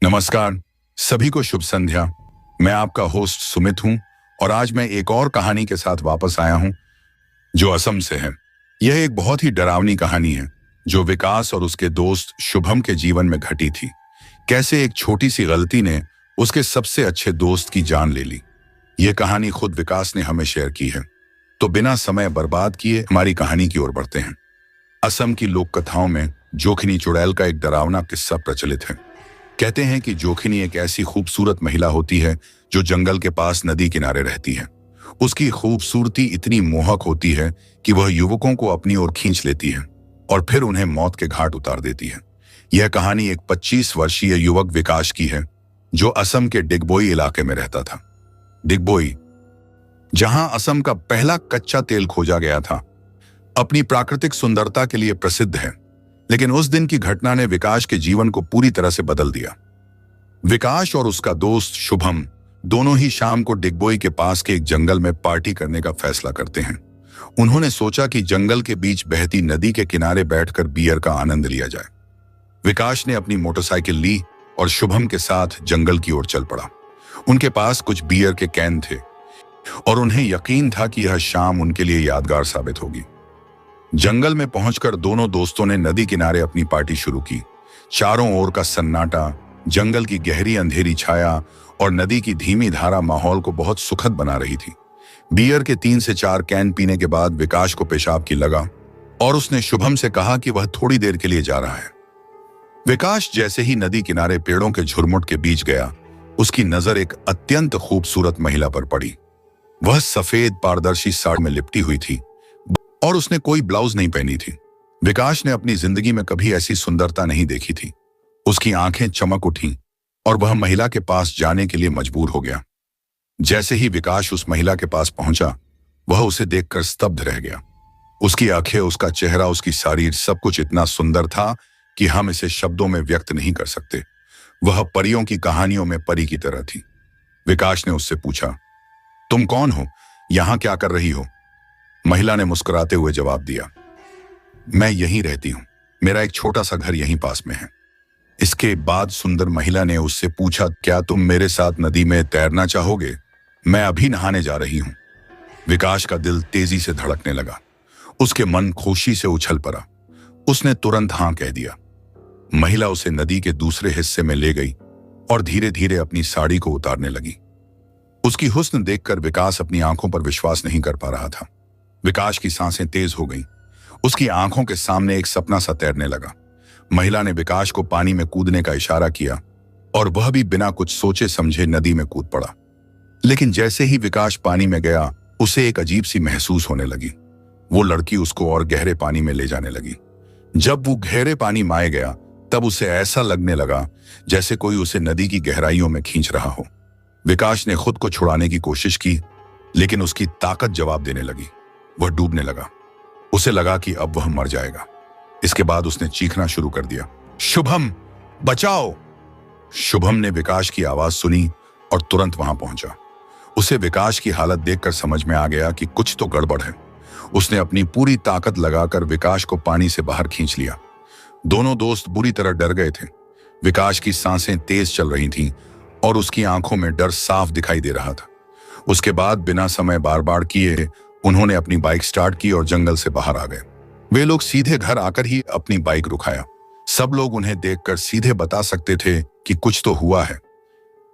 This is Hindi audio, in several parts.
नमस्कार, सभी को शुभ संध्या। मैं आपका होस्ट सुमित हूं और आज मैं एक और कहानी के साथ वापस आया हूं जो असम से है। यह एक बहुत ही डरावनी कहानी है जो विकास और उसके दोस्त शुभम के जीवन में घटी थी। कैसे एक छोटी सी गलती ने उसके सबसे अच्छे दोस्त की जान ले ली। यह कहानी खुद विकास ने हमें शेयर की है। तो बिना समय बर्बाद किए हमारी कहानी की ओर बढ़ते हैं। असम की लोक कथाओं में जोखिनी चुड़ैल का एक डरावना किस्सा प्रचलित है। कहते हैं कि जोखिनी एक ऐसी खूबसूरत महिला होती है जो जंगल के पास नदी किनारे रहती है। उसकी खूबसूरती इतनी मोहक होती है कि वह युवकों को अपनी ओर खींच लेती है और फिर उन्हें मौत के घाट उतार देती है। यह कहानी एक 25 वर्षीय युवक विकास की है जो असम के डिगबोई इलाके में रहता था। डिगबोई, जहां असम का पहला कच्चा तेल खोजा गया था, अपनी प्राकृतिक सुंदरता के लिए प्रसिद्ध है। लेकिन उस दिन की घटना ने विकास के जीवन को पूरी तरह से बदल दिया। विकास और उसका दोस्त शुभम दोनों ही शाम को डिगबोई के पास के एक जंगल में पार्टी करने का फैसला करते हैं। उन्होंने सोचा कि जंगल के बीच बहती नदी के किनारे बैठकर बियर का आनंद लिया जाए। विकास ने अपनी मोटरसाइकिल ली और शुभम के साथ जंगल की ओर चल पड़ा। उनके पास कुछ बियर के कैन थे और उन्हें यकीन था कि यह शाम उनके लिए यादगार साबित होगी। जंगल में पहुंचकर दोनों दोस्तों ने नदी किनारे अपनी पार्टी शुरू की। चारों ओर का सन्नाटा, जंगल की गहरी अंधेरी छाया और नदी की धीमी धारा माहौल को बहुत सुखद बना रही थी। बियर के 3 से 4 कैन पीने के बाद विकास को पेशाब की लगा और उसने शुभम से कहा कि वह थोड़ी देर के लिए जा रहा है। विकास जैसे ही नदी किनारे पेड़ों के झुरमुट के बीच गया, उसकी नजर एक अत्यंत खूबसूरत महिला पर पड़ी। वह सफेद पारदर्शी साड़ी में लिपटी हुई थी और उसने कोई ब्लाउज नहीं पहनी थी। विकास ने अपनी जिंदगी में कभी ऐसी सुंदरता नहीं देखी थी। उसकी आंखें चमक उठीं और वह महिला के पास जाने के लिए मजबूर हो गया। जैसे ही विकास उस महिला के पास पहुंचा, वह उसे देखकर स्तब्ध रह गया। उसकी आंखें, उसका चेहरा, उसकी शरीर, सब कुछ इतना सुंदर था कि हम इसे शब्दों में व्यक्त नहीं कर सकते। वह परियों की कहानियों में परी की तरह थी। विकास ने उससे पूछा, तुम कौन हो? यहां क्या कर रही हो? महिला ने मुस्कुराते हुए जवाब दिया, मैं यहीं रहती हूं। मेरा एक छोटा सा घर यहीं पास में है। इसके बाद सुंदर महिला ने उससे पूछा, क्या तुम मेरे साथ नदी में तैरना चाहोगे? मैं अभी नहाने जा रही हूं। विकास का दिल तेजी से धड़कने लगा। उसके मन खुशी से उछल पड़ा। उसने तुरंत हां कह दिया। महिला उसे नदी के दूसरे हिस्से में ले गई और धीरे धीरे अपनी साड़ी को उतारने लगी। उसकी हुस्न देखकर विकास अपनी आंखों पर विश्वास नहीं कर पा रहा था। विकास की सांसें तेज हो गईं। उसकी आंखों के सामने एक सपना सा तैरने लगा। महिला ने विकास को पानी में कूदने का इशारा किया और वह भी बिना कुछ सोचे समझे नदी में कूद पड़ा। लेकिन जैसे ही विकास पानी में गया, उसे एक अजीब सी महसूस होने लगी। वो लड़की उसको और गहरे पानी में ले जाने लगी। जब वो गहरे पानी में आए गया, तब उसे ऐसा लगने लगा जैसे कोई उसे नदी की गहराइयों में खींच रहा हो। विकास ने खुद को छुड़ाने की कोशिश की, लेकिन उसकी ताकत जवाब देने लगी। वह डूबने लगा। उसे लगा कि अब वह मर जाएगा। इसके बाद उसने चीखना शुरू कर दिया, शुभम, बचाओ! शुभम ने विकास की आवाज सुनी और तुरंत वहां पहुंचा। उसे विकास की हालत देखकर समझ में आ गया कि कुछ तो गड़बड़ है। उसने अपनी पूरी ताकत लगाकर विकास को पानी से बाहर खींच लिया। दोनों दोस्त बुरी तरह डर गए थे। विकास की सांसें तेज चल रही थीं और उसकी आंखों में डर साफ दिखाई दे रहा था। उसके बाद बिना समय बार किए उन्होंने अपनी बाइक स्टार्ट की और जंगल से बाहर आ गए। वे लोग सीधे घर आकर ही अपनी बाइक रुकाया। सब लोग उन्हें देखकर सीधे बता सकते थे कि कुछ तो हुआ है।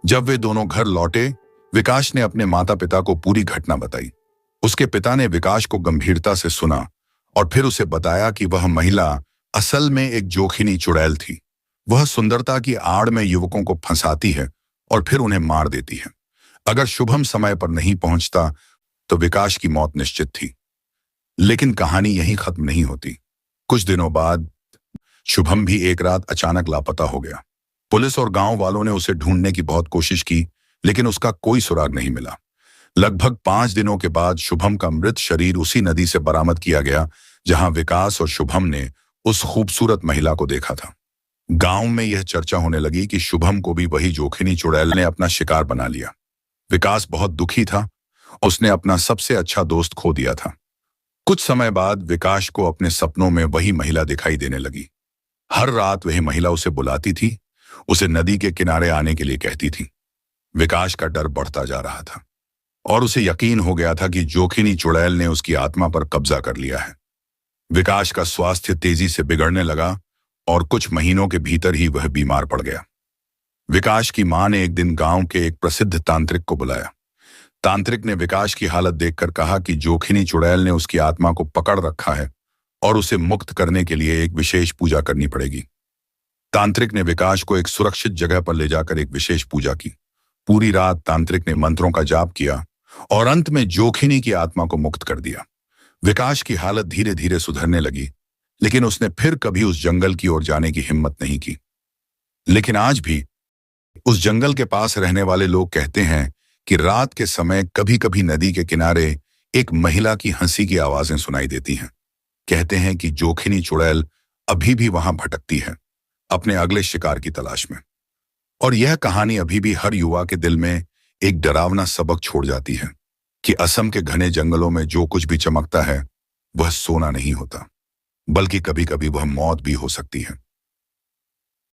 जब वे दोनों घर लौटे, विकास ने अपने माता पिता को पूरी घटना बताई। उसके पिता ने विकास को गंभीरता से सुना और फिर उसे बताया कि वह महिला असल में एक जोखिनी चुड़ैल थी। वह सुंदरता की आड़ में युवकों को फंसाती है और फिर उन्हें मार देती है। अगर शुभम समय पर नहीं पहुंचता तो विकास की मौत निश्चित थी। लेकिन कहानी यहीं खत्म नहीं होती। कुछ दिनों बाद शुभम भी एक रात अचानक लापता हो गया। पुलिस और गांव वालों ने उसे ढूंढने की बहुत कोशिश की, लेकिन उसका कोई सुराग नहीं मिला। लगभग 5 दिनों के बाद शुभम का मृत शरीर उसी नदी से बरामद किया गया जहां विकास और शुभम ने उस खूबसूरत महिला को देखा था। गांव में यह चर्चा होने लगी कि शुभम को भी वही जोखिनी चुड़ैल ने अपना शिकार बना लिया। विकास बहुत दुखी था। उसने अपना सबसे अच्छा दोस्त खो दिया था। कुछ समय बाद विकास को अपने सपनों में वही महिला दिखाई देने लगी। हर रात वह महिला उसे बुलाती थी। उसे नदी के किनारे आने के लिए कहती थी। विकास का डर बढ़ता जा रहा था और उसे यकीन हो गया था कि जोखिनी चुड़ैल ने उसकी आत्मा पर कब्जा कर लिया है। विकास का स्वास्थ्य तेजी से बिगड़ने लगा और कुछ महीनों के भीतर ही वह बीमार पड़ गया। विकास की मां ने एक दिन गांव के एक प्रसिद्ध तांत्रिक को बुलाया। तांत्रिक ने विकास की हालत देखकर कहा कि जोखिनी चुड़ैल ने उसकी आत्मा को पकड़ रखा है और उसे मुक्त करने के लिए एक विशेष पूजा करनी पड़ेगी। तांत्रिक ने विकास को एक सुरक्षित जगह पर ले जाकर एक विशेष पूजा की। पूरी रात तांत्रिक ने मंत्रों का जाप किया और अंत में जोखिनी की आत्मा को मुक्त कर दिया। विकास की हालत धीरे धीरे सुधरने लगी, लेकिन उसने फिर कभी उस जंगल की ओर जाने की हिम्मत नहीं की। लेकिन आज भी उस जंगल के पास रहने वाले लोग कहते हैं कि रात के समय कभी कभी नदी के किनारे एक महिला की हंसी की आवाजें सुनाई देती हैं। कहते हैं कि जोखिनी चुड़ैल अभी भी वहां भटकती है, अपने अगले शिकार की तलाश में। और यह कहानी अभी भी हर युवा के दिल में एक डरावना सबक छोड़ जाती है कि असम के घने जंगलों में जो कुछ भी चमकता है वह सोना नहीं होता, बल्कि कभी कभी वह मौत भी हो सकती है।